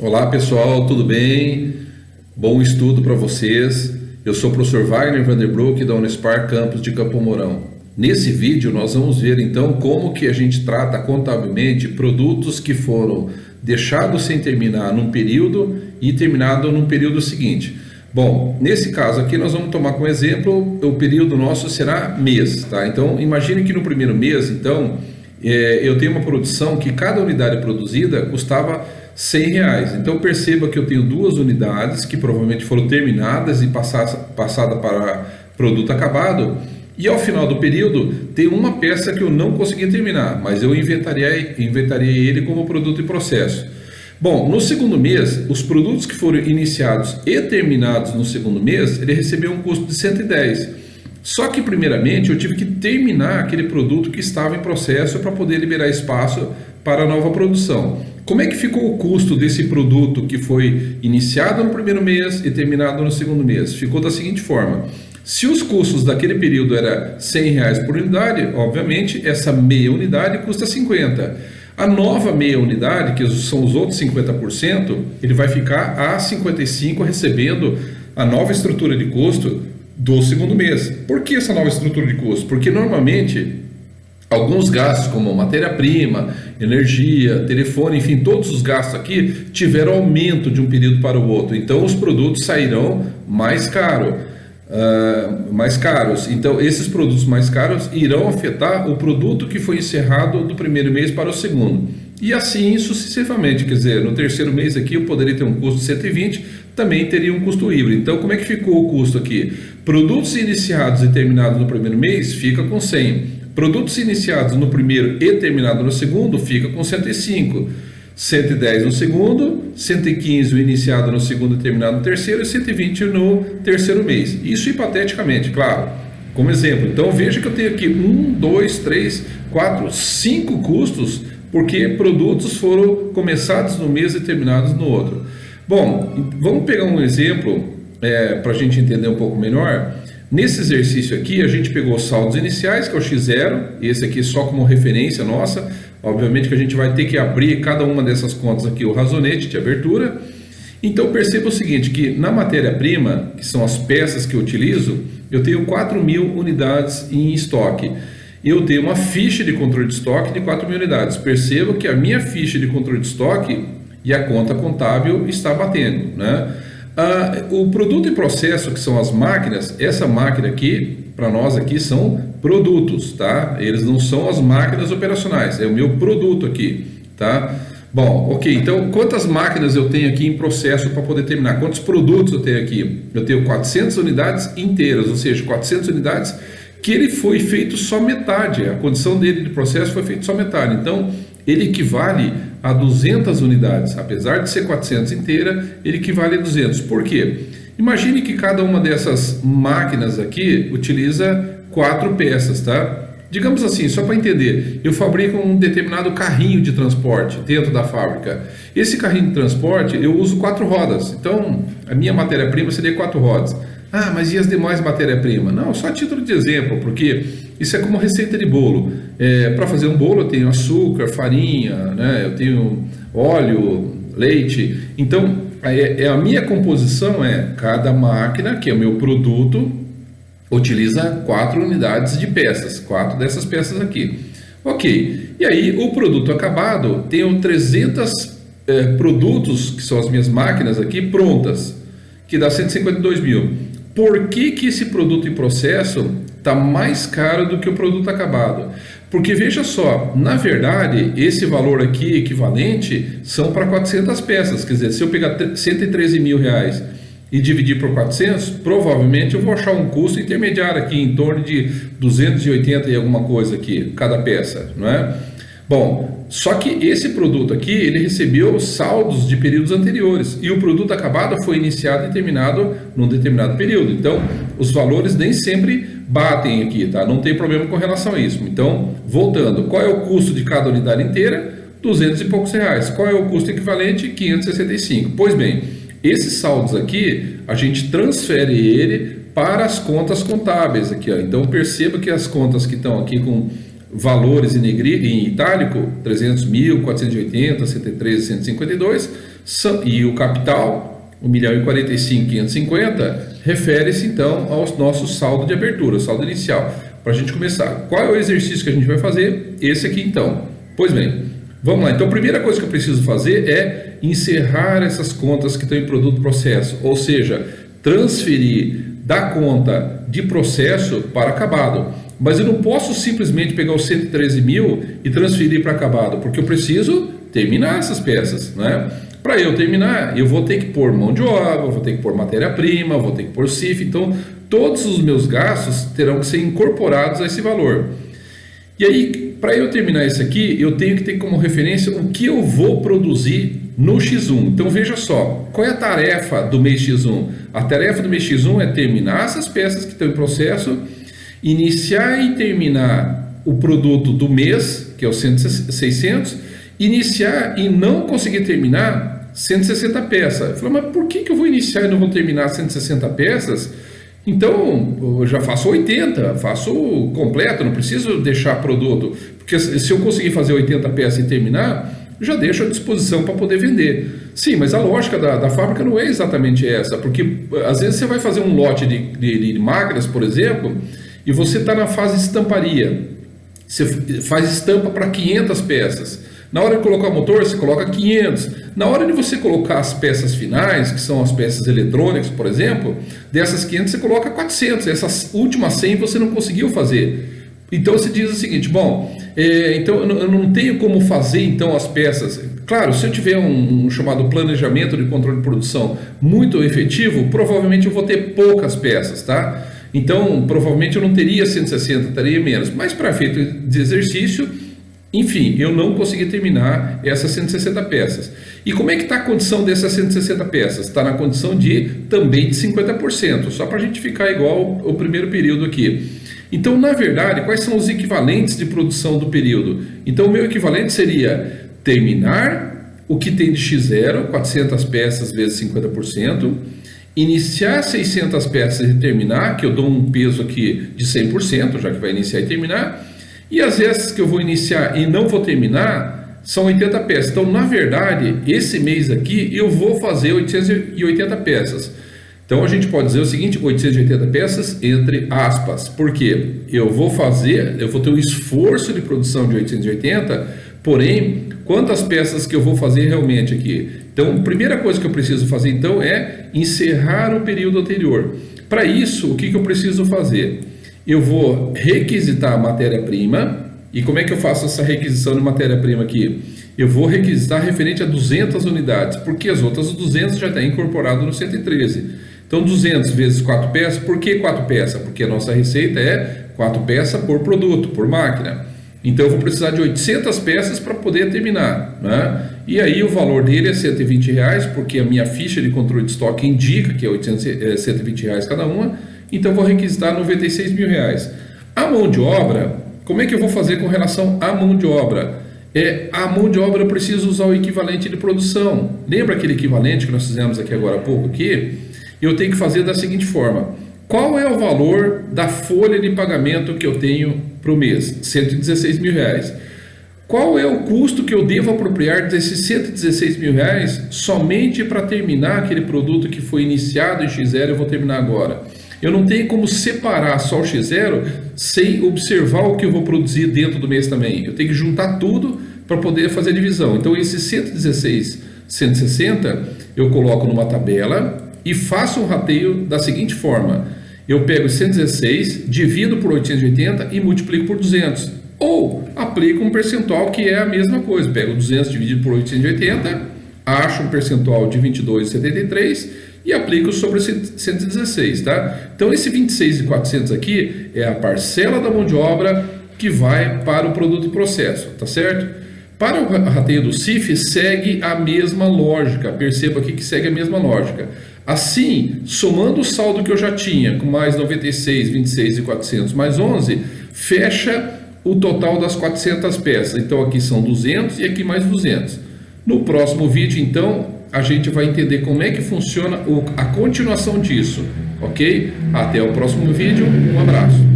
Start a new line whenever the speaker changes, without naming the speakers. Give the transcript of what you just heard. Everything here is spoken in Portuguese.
Olá pessoal, tudo bem? Bom estudo para vocês. Eu sou o professor Wagner Vanderbroek da Unespar Campus de Campo Mourão. Nesse vídeo nós vamos ver então como que a gente trata contabilmente produtos que foram deixados sem terminar num período e terminado num período seguinte. Bom, nesse caso aqui nós vamos tomar como exemplo, o período nosso será mês, tá? Então imagine que no primeiro mês, então, eu tenho uma produção que cada unidade produzida custava R$ 100. Então perceba que eu tenho duas unidades que provavelmente foram terminadas e passada para produto acabado. E ao final do período tem uma peça que eu não consegui terminar, mas eu inventariei ele como produto em processo. Bom, no segundo mês, os produtos que foram iniciados e terminados no segundo mês, ele recebeu um custo de 110. Só que primeiramente eu tive que terminar aquele produto que estava em processo para poder liberar espaço para a nova produção. Como é que ficou o custo desse produto que foi iniciado no primeiro mês e terminado no segundo mês? Ficou da seguinte forma: se os custos daquele período eram R$ 100 por unidade, obviamente essa meia unidade custa 50. A nova meia unidade, que são os outros 50%, ele vai ficar a 55 recebendo a nova estrutura de custo do segundo mês. Por que essa nova estrutura de custo? Porque normalmente alguns gastos como matéria-prima, energia, telefone, enfim, todos os gastos aqui tiveram aumento de um período para o outro. Então os produtos sairão mais caros. Então esses produtos mais caros irão afetar o produto que foi encerrado do primeiro mês para o segundo, e assim sucessivamente. Quer dizer, no terceiro mês aqui eu poderia ter um custo de 120, também teria um custo híbrido. Então como é que ficou o custo aqui? Produtos iniciados e terminados no primeiro mês fica com 100, produtos iniciados no primeiro e terminados no segundo fica com 105, 110 no segundo, 115 o iniciado no segundo e terminado no terceiro, e 120 no terceiro mês. Isso hipoteticamente, claro, como exemplo. Então veja que eu tenho aqui 1, 2, 3, 4, 5 custos, porque produtos foram começados no mês e terminados no outro. Bom, vamos pegar um exemplo para a gente entender um pouco melhor. Nesse exercício aqui a gente pegou os saldos iniciais, que é o X0, esse aqui só como referência nossa. Obviamente que a gente vai ter que abrir cada uma dessas contas aqui, o razonete de abertura. Então perceba o seguinte, que na matéria-prima, que são as peças que eu utilizo, eu tenho 4.000 unidades em estoque. Eu tenho uma ficha de controle de estoque de 4.000 unidades. Perceba que a minha ficha de controle de estoque e a conta contábil está batendo, né? O produto em processo, que são as máquinas, essa máquina aqui, para nós aqui, são produtos, tá? Eles não são as máquinas operacionais, é o meu produto aqui, tá? Bom, ok, então quantas máquinas eu tenho aqui em processo para poder terminar? Quantos produtos eu tenho aqui? Eu tenho 400 unidades inteiras, ou seja, 400 unidades que ele foi feito só metade, a condição dele de processo foi feito só metade. Então ele equivale a 200 unidades, apesar de ser 400 inteira, ele equivale a 200. Por quê? Imagine que cada uma dessas máquinas aqui utiliza 4 peças, tá? Digamos assim, só para entender, eu fabrico um determinado carrinho de transporte dentro da fábrica. Esse carrinho de transporte eu uso 4 rodas, então a minha matéria-prima seria 4 rodas. Ah, mas e as demais matérias-primas? Não, só a título de exemplo, porque isso é como receita de bolo. Para fazer um bolo eu tenho açúcar, farinha, né? Eu tenho óleo, leite. Então a minha composição cada máquina, que é o meu produto, utiliza 4 unidades de peças, 4 dessas peças aqui. Ok, e aí o produto acabado, tenho 300 produtos, que são as minhas máquinas aqui, prontas, que dá 152 mil. Por que esse produto em processo está mais caro do que o produto acabado? Porque veja só, na verdade, esse valor aqui equivalente são para 400 peças. Quer dizer, se eu pegar 113 mil reais e dividir por 400, provavelmente eu vou achar um custo intermediário aqui em torno de 280 e alguma coisa aqui, cada peça, não é? Bom, só que esse produto aqui, ele recebeu saldos de períodos anteriores, e o produto acabado foi iniciado e terminado num determinado período. Então, os valores nem sempre batem aqui, tá? Não tem problema com relação a isso. Então, voltando, qual é o custo de cada unidade inteira? 200 e poucos reais. Qual é o custo equivalente? 565. Pois bem, esses saldos aqui, a gente transfere ele para as contas contábeis aqui, ó. Então perceba que as contas que estão aqui com valores em itálico, 300 mil, 480, 113, 152, e o capital, 1.045.550, refere-se então ao nosso saldo de abertura, saldo inicial. Para a gente começar, qual é o exercício que a gente vai fazer? Esse aqui então. Pois bem, vamos lá. Então a primeira coisa que eu preciso fazer é encerrar essas contas que estão em produto processo, ou seja, transferir da conta de processo para acabado. Mas eu não posso simplesmente pegar os 113 mil e transferir para acabado, porque eu preciso terminar essas peças, né? Para eu terminar, eu vou ter que pôr mão de obra, vou ter que pôr matéria-prima, vou ter que pôr CIF, então todos os meus gastos terão que ser incorporados a esse valor. E aí, para eu terminar isso aqui, eu tenho que ter como referência o que eu vou produzir no X1. Então veja só, qual é a tarefa do mês X1? A tarefa do mês X1 é terminar essas peças que estão em processo, iniciar e terminar o produto do mês, que é o 600, iniciar e não conseguir terminar 160 peças. Eu falei, mas por que eu vou iniciar e não vou terminar 160 peças? Então, eu já faço 80, faço completo, não preciso deixar produto, porque se eu conseguir fazer 80 peças e terminar, já deixo à disposição para poder vender. Sim, mas a lógica da fábrica não é exatamente essa, porque às vezes você vai fazer um lote de máquinas, por exemplo, e você está na fase de estamparia, você faz estampa para 500 peças. Na hora de colocar o motor, você coloca 500. Na hora de você colocar as peças finais, que são as peças eletrônicas, por exemplo, dessas 500 você coloca 400. Essas últimas 100 você não conseguiu fazer. Então você diz o seguinte, bom, então eu não tenho como fazer então as peças. Claro, se eu tiver um chamado planejamento de controle de produção muito efetivo, provavelmente eu vou ter poucas peças, tá? Então, provavelmente eu não teria 160, teria menos. Mas para efeito de exercício, enfim, eu não consegui terminar essas 160 peças. E como é que está a condição dessas 160 peças? Está na condição também de 50%, só para a gente ficar igual o primeiro período aqui. Então, na verdade, quais são os equivalentes de produção do período? Então, o meu equivalente seria terminar o que tem de X0, 400 peças vezes 50%, iniciar 600 peças e terminar, que eu dou um peso aqui de 100%, já que vai iniciar e terminar, e as vezes que eu vou iniciar e não vou terminar, são 80 peças. Então, na verdade, esse mês aqui eu vou fazer 880 peças. Então, a gente pode dizer o seguinte, 880 peças entre aspas, porque eu vou ter um esforço de produção de 880, porém, quantas peças que eu vou fazer realmente aqui? Então, a primeira coisa que eu preciso fazer, então, é encerrar o período anterior. Para isso, o que eu preciso fazer? Eu vou requisitar a matéria-prima. E como é que eu faço essa requisição de matéria-prima aqui? Eu vou requisitar referente a 200 unidades, porque as outras 200 já está incorporado no 113. Então, 200 vezes 4 peças. Por que 4 peças? Porque a nossa receita é 4 peças por produto, por máquina. Então, eu vou precisar de 800 peças para poder terminar, né? E aí, o valor dele é R$120, porque a minha ficha de controle de estoque indica que é R$120 cada uma. Então, eu vou requisitar R$96 mil. A mão de obra, como é que eu vou fazer com relação à mão de obra? A mão de obra eu preciso usar o equivalente de produção. Lembra aquele equivalente que nós fizemos aqui agora há pouco? Eu tenho que fazer da seguinte forma. Qual é o valor da folha de pagamento que eu tenho para o mês? R$116 mil. Qual é o custo que eu devo apropriar desses R$116 mil somente para terminar aquele produto que foi iniciado em X0 eu vou terminar agora? Eu não tenho como separar só o X0 sem observar o que eu vou produzir dentro do mês também. Eu tenho que juntar tudo para poder fazer a divisão. Então, esses 116, 160, eu coloco numa tabela e faço um rateio da seguinte forma. Eu pego 116, divido por 880 e multiplico por 200. Ou aplico um percentual que é a mesma coisa. Pego 200 dividido por 880, acho um percentual de 22,73 e aplico sobre 116, tá? Então, esse 26.400 aqui é a parcela da mão de obra que vai para o produto e processo, tá certo? Para o rateio do CIF, segue a mesma lógica. Perceba aqui que segue a mesma lógica. Assim, somando o saldo que eu já tinha, com mais 96, 26 e 400, mais 11, fecha o total das 400 peças. Então, aqui são 200 e aqui mais 200. No próximo vídeo, então, a gente vai entender como é que funciona a continuação disso, ok? Até o próximo vídeo, um abraço.